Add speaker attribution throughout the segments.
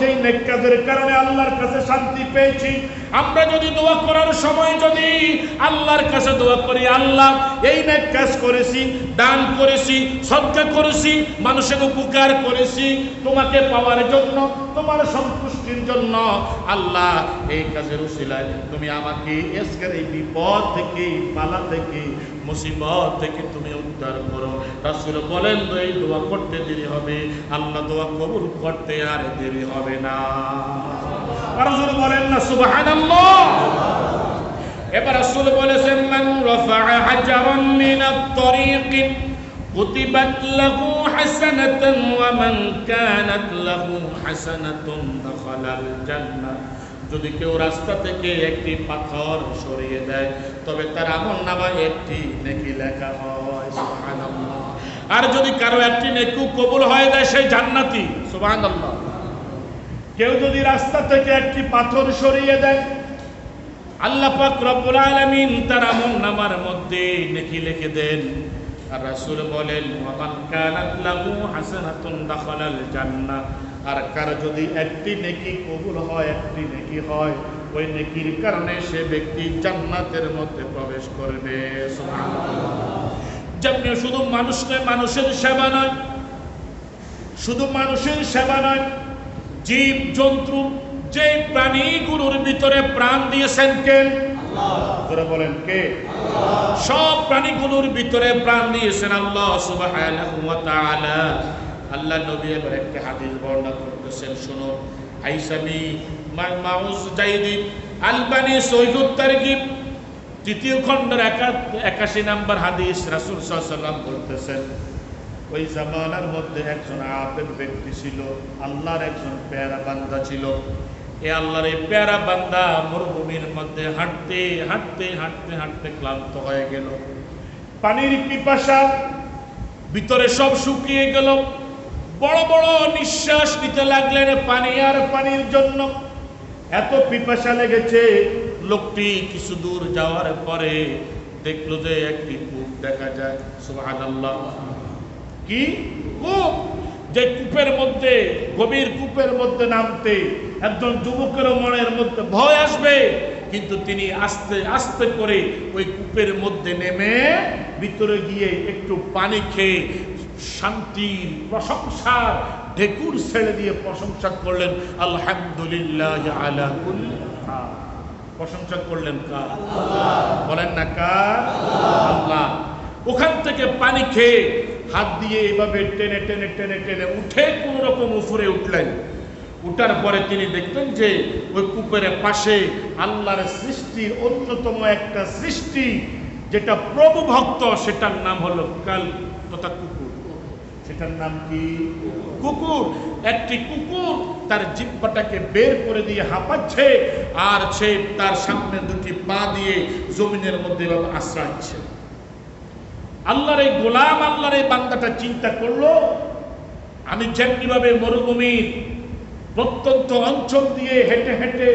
Speaker 1: যেই নেক কাজের কারণে আল্লাহর কাছে শান্তি পেয়েছি, আমরা যদি দোয়া করার সময় যদি আল্লাহর কাছে দোয়া করি, আল্লাহ এই নেক কাজ করেছি, দান করেছি, সদকা করেছি, মানুষের উপকার করেছি তোমাকে পাওয়ার জন্য, তোমার সন্তুষ্টির জন্য, আল্লাহ এই কাজের উসিলায় তুমি আমাকে আজকের এই বিপদ থেকে, বালা থেকে, মুসিবত থেকে তুমি উদ্ধার করো। রাসূল বলেন এই দোয়া করতে দেরি হবে, আল্লাহ দোয়া কবুল করতে আর দেরি হবে না। রাসূল বলেন না সুবহানাল্লাহ। এবার রাসূল বলেছেন মান রাফা'a হাজারান মিনাত তরিক কুতিবাত লাহু হাসানাতান ওয়া মান কানাত লাহু হাসানাতুন দাখালাল জান্নাহ। যদি কেউ রাস্তা থেকে একটি পাথর সরিয়ে দেয় তবে তার আমলনামায় একটি নেকি লেখা হয়, সুবহানাল্লাহ। আর যদি কারো একটি নেকি কবুল হয়ে যায় সে জান্নাতি, সুবহানাল্লাহ। কেউ যদি রাস্তা থেকে একটি পাথর সরিয়ে দেয় আল্লাহ পাক রব্বুল আলামিন তার আমলনামার মধ্যে নেকি লিখে দেন। আর রাসূল বলেন ওয়া মান কানাত লাহু হাসানাতুন দাখালাল জান্নাহ। আর কার যদি একটি নেকি কবুল হয়, একটি নেকি হয়, ওই নেকির কারণে সে ব্যক্তি জান্নাতের মধ্যে প্রবেশ করবে, সুবহানাল্লাহ। যেমনি শুধু মানুষ নয়, মানুষের সেবা নয়, শুধু মানুষের সেবা নয়, জীব জন্তু যে প্রাণীগুলোর ভিতরে প্রাণ দিয়েছেন কে? আল্লাহ। যারা বলেন কে? আল্লাহ। সব প্রাণীগুলোর ভিতরে প্রাণ দিয়েছেন আল্লাহ সুবহানাহু ওয়া তাআলা। আল্লাহ নবী এবার একটা হাদিস বর্ণনা করতেছেন, শুনো। আইসামি মাউজ জাইদি আলবানী সহিহুত তারগিব তৃতীয় খণ্ডের 81 নম্বর হাদিস। রাসূল সাল্লাল্লাহু আলাইহি ওয়াসাল্লাম বলতেছেন ওই জামানার মধ্যে একজন আবেদ ব্যক্তি ছিল, আল্লাহর একজন পেয়ারা বান্দা ছিল। এ আল্লাহর এই পেয়ারা বান্দা মরুভূমির মধ্যে হাঁটতে হাঁটতে হাঁটতে হাঁটতে ক্লান্ত হয়ে গেল। পানির পিপাসা, ভিতরে সব শুকিয়ে গেল। বড় বড় নিঃশ্বাস নিতে লাগলেন পানি আর পানির জন্য। এত পিপাসা লেগেছে, লোকটি কিছু দূর যাওয়ার পরে দেখলো যে একটি কূপ দেখা যায়, সুবহানাল্লাহ। কি কূপ? যে কূপের মধ্যে, গভীর কূপের মধ্যে নামতে একজন যুবকের মনের মধ্যে ভয় আসবে, কিন্তু তিনি আস্তে আস্তে করে ওই কূপের মধ্যে নেমে ভিতরে গিয়ে একটু পানি খেয়ে শান্তির প্রশংসার ঢেকুর ছেড়ে দিয়ে প্রশংসা করলেন আলহামদুলিল্লাহ আলা কুল্লি হাল। প্রশংসা করলেন কার? আল্লাহ। বলেন না কার? আল্লাহ। ওখান থেকে পানি খেয়ে হাত দিয়ে এইভাবে টেনে টেনে টেনে টেনে উঠে কোন রকম উপরে উঠলেন। উঠার পরে তিনি দেখলেন যে ওই কূপের পাশে আল্লাহর সৃষ্টির অন্যতম একটা সৃষ্টি, যেটা প্রভু ভক্ত, সেটার নাম হলো কাল তথা কুকুর। সেটার নাম কি? কুকুর। একটি কুকুর তার জিহ্বাটাকে বের করে দিয়ে হাঁপাচ্ছে, আর সে তার সামনে দুটি পা দিয়ে জমিনের মধ্যে আশ্রাচ্ছে। আল্লাহর এই গোলাম, আল্লাহর এই বান্দাটা চিন্তা করলো, আমি যেমনিভাবে মরুভূমির প্রত্যন্ত অঞ্চল দিয়ে হেঁটে হেঁটে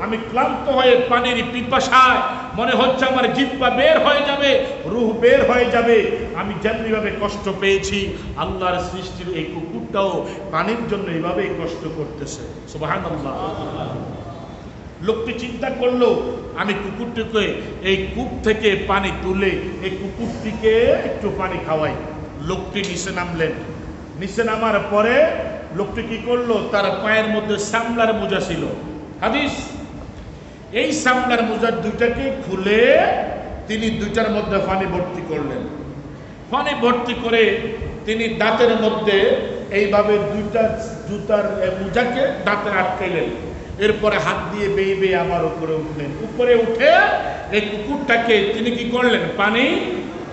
Speaker 1: আমি ক্লান্ত হয়ে পানির পিপাসায় মনে হচ্ছে আমার জিহ্বা বের হয়ে যাবে, রূহ বের হয়ে যাবে, আমি যেমনিভাবে কষ্ট পেয়েছি, আল্লাহর সৃষ্টির এই কুকুরটাও পানির জন্য এইভাবেই কষ্ট করতেছে, সুবহানাল্লাহ। লোকটি চিন্তা করলো, আমি কুকুরটিকে এই কূপ থেকে পানি তুলে এই কুকুরটিকে একটু পানি খাওয়াই। লোকটি নিচে নামলেন। নিচে নামার পরে লোকটি কি করলো, তার পায়ের মধ্যে সামলার মোজা ছিল, হাদিস। এই সামলার মোজার দুইটাকে খুলে তিনি দুইটার মধ্যে পানি ভর্তি করলেন। পানি ভর্তি করে তিনি দাঁতের মধ্যে এইভাবে দুইটা জুতার মোজাকে দাঁতে আটকাইলেন। এরপরে হাত দিয়ে বেয়ে বেয়ে আবার উপরে উঠলেন। উপরে উঠে এই কুকুরটাকে তিনি কি করলেন, পানি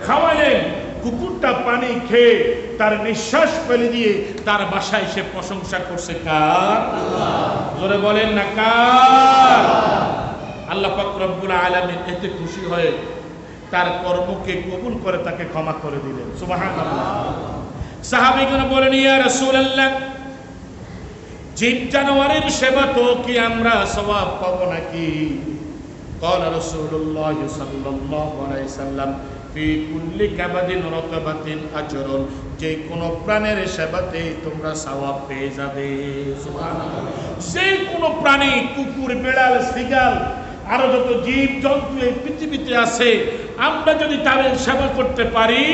Speaker 1: খাওয়ালেন। কুকুরটা পানি খেয়ে তার নিঃশ্বাস ফেলে দিয়ে তার বাসায় সে প্রশংসা করছে কার? আল্লাহ। জোরে বলেন না কার? আল্লাহ পাক রব্বুল আলামিন এতে খুশি হয়ে তার কর্মকে কবুল করে তাকে ক্ষমা করে দিলেন, সুবহানাল্লাহ। সাহাবীগণ বলেন, ইয়া রাসূলুল্লাহ, জীব জানোয়ারের সেবা তো কি আমরা সওয়াব পাবো নাকি? ক্বালা রাসূলুল্লাহ সাল্লাল্লাহু আলাইহি সাল্লাম, ফি কুল্লি কাবাদিন রাতাবাতিন আজরুন, যে কোন প্রাণের সেবাতে তোমরা সওয়াব পেয়ে যাবে, সুবহানাল্লাহ। যে কোনো প্রাণী, কুকুর, বেড়াল, শৃগাল, আরো যত জীব জন্তু এই পৃথিবীতে আছে, আমরা যদি তাদের সেবা করতে পারি,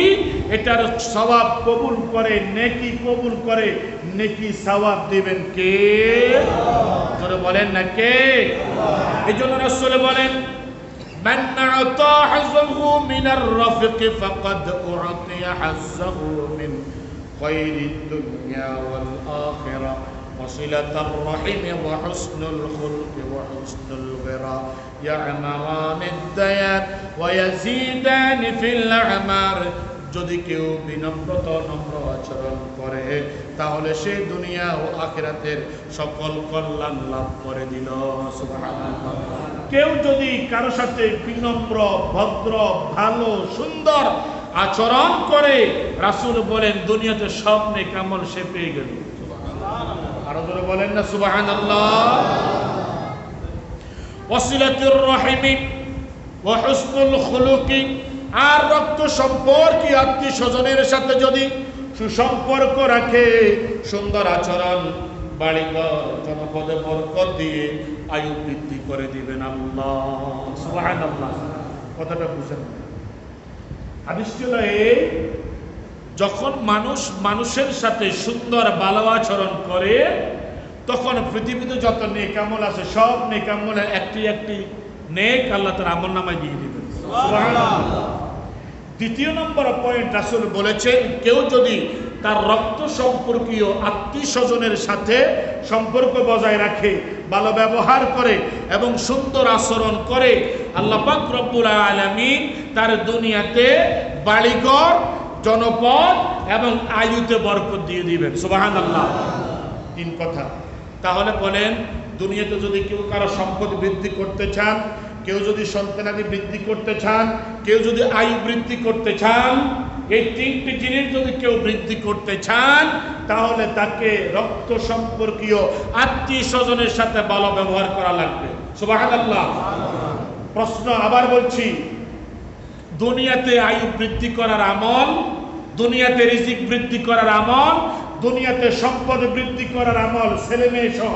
Speaker 1: এটার সওয়াব কবুল করে, নেকি কবুল করে, নেকি সওয়াব দিবেন কে? জোরে বলেন না কে? এই জন্য রাসূল বলেন, মান আ'তা হাযযাহু মিনার রাফিক ফাকাদ উ'তিয়া হাযযাহু মিন খায়রিদ দুনিয়া ওয়াল আখিরাহ وصلة الرحم وحسن الخلق وحسن الغرى يعمران الديان ويزيدان في الأعمار। যদি কেউ বিনম্রতা নম্র আচরণ করে তাহলে সে দুনিয়া ও আখিরাতের সকল কল্যাণ লাভ করে দিল। সুবহানাল্লাহ। কেউ যদি কারো সাথে বিনম্র, ভদ্র, ভালো, সুন্দর আচরণ করে, রাসূল বলেন দুনিয়াতে সব নেক আমল সে পেয়ে গেল। আরো জোরে বলেন না সুবহানাল্লাহ। ওয়াসিলাতুর রাহিমি ওয়া হুসনুল খুলুকি, আর রক্ত সম্পর্কী আত্মীয় স্বজনের সাথে যদি সুসম্পর্ক রাখে, সুন্দর আচরণ, বাড়িঘর, জনপদে বরকত দিয়ে আয়ু বৃদ্ধি করে দিবেন আল্লাহ। সুবহানাল্লাহ। কথাটা বুঝেন? হাদিস ছিল এই, যখন মানুষ মানুষের সাথে সুন্দর ভালো আচরণ করে, তখন পৃথিবীতে যত নেক আমল আছে সব নেক আমলের একটি একটি নেক আল্লাহ তার আমল নামায় দিয়ে দিবেন। সুবহানাল্লাহ। দ্বিতীয় নম্বর পয়েন্ট রাসূল বলেছেন, কেউ যদি তার রক্ত সম্পর্কীয় আত্মীয় স্বজনের সাথে সম্পর্ক বজায় রাখে, ভালো ব্যবহার করে এবং সুন্দর আচরণ করে, আল্লাহ পাক রব্বুল আলামিন তার দুনিয়াতে বাড়িঘর, জনপদ এবং আয়ুতে বরকত দিয়ে দিবেন। সুবহানাল্লাহ। তিন কথা। তাহলে বলেন, দুনিয়াতে যদি কেউ কারো সম্পদ বৃদ্ধি করতে চান, কেউ যদি সন্তানাদি বৃদ্ধি করতে চান, কেউ যদি আয়ু বৃদ্ধি করতে চান, এই তিনটি জিনিস যদি কেউ বৃদ্ধি করতে চান, তাহলে তাকে রক্ত সম্পর্কীয় আত্মীয় স্বজনের সাথে ভালো ব্যবহার করা লাগবে। সুবহানাল্লাহ। প্রশ্ন আবার বলছি, দুনিয়াতে আয়ু বৃদ্ধি করার আমল, দুনিয়াতে রিজিক বৃদ্ধি করার আমল, দুনিয়াতে সম্পদ বৃদ্ধি করার আমল, ছেলে মেয়ে সহ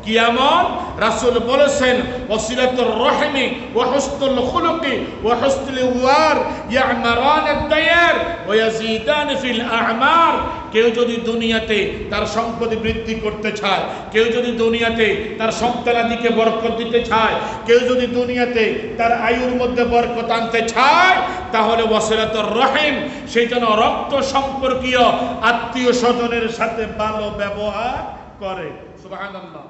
Speaker 1: কি আমল? রাসূল বলেছেন, ওয়াসিলাতুর রাহিমি ওয়া হুসনুল খুলুকি ওয়া হুসনুল ওয়ার ইয়ামারান আদ-দায়ার ওয়া ইয়াজিদান ফিল আ'মার। কেউ যদি দুনিয়াতে তার সম্পদ বৃদ্ধি করতে চায়, কেউ যদি দুনিয়াতে তার সন্তানাদিকে বরকত দিতে চায়, কেউ যদি দুনিয়াতে তার আয়ুর মধ্যে বরকত আনতে চায়, তাহলে ওয়াসিলাতুর রহিম, সেই জন্য রক্ত সম্পর্কীয় আত্মীয় স্বজনের সাথে ভালো ব্যবহার করে। সুবহানাল্লাহ।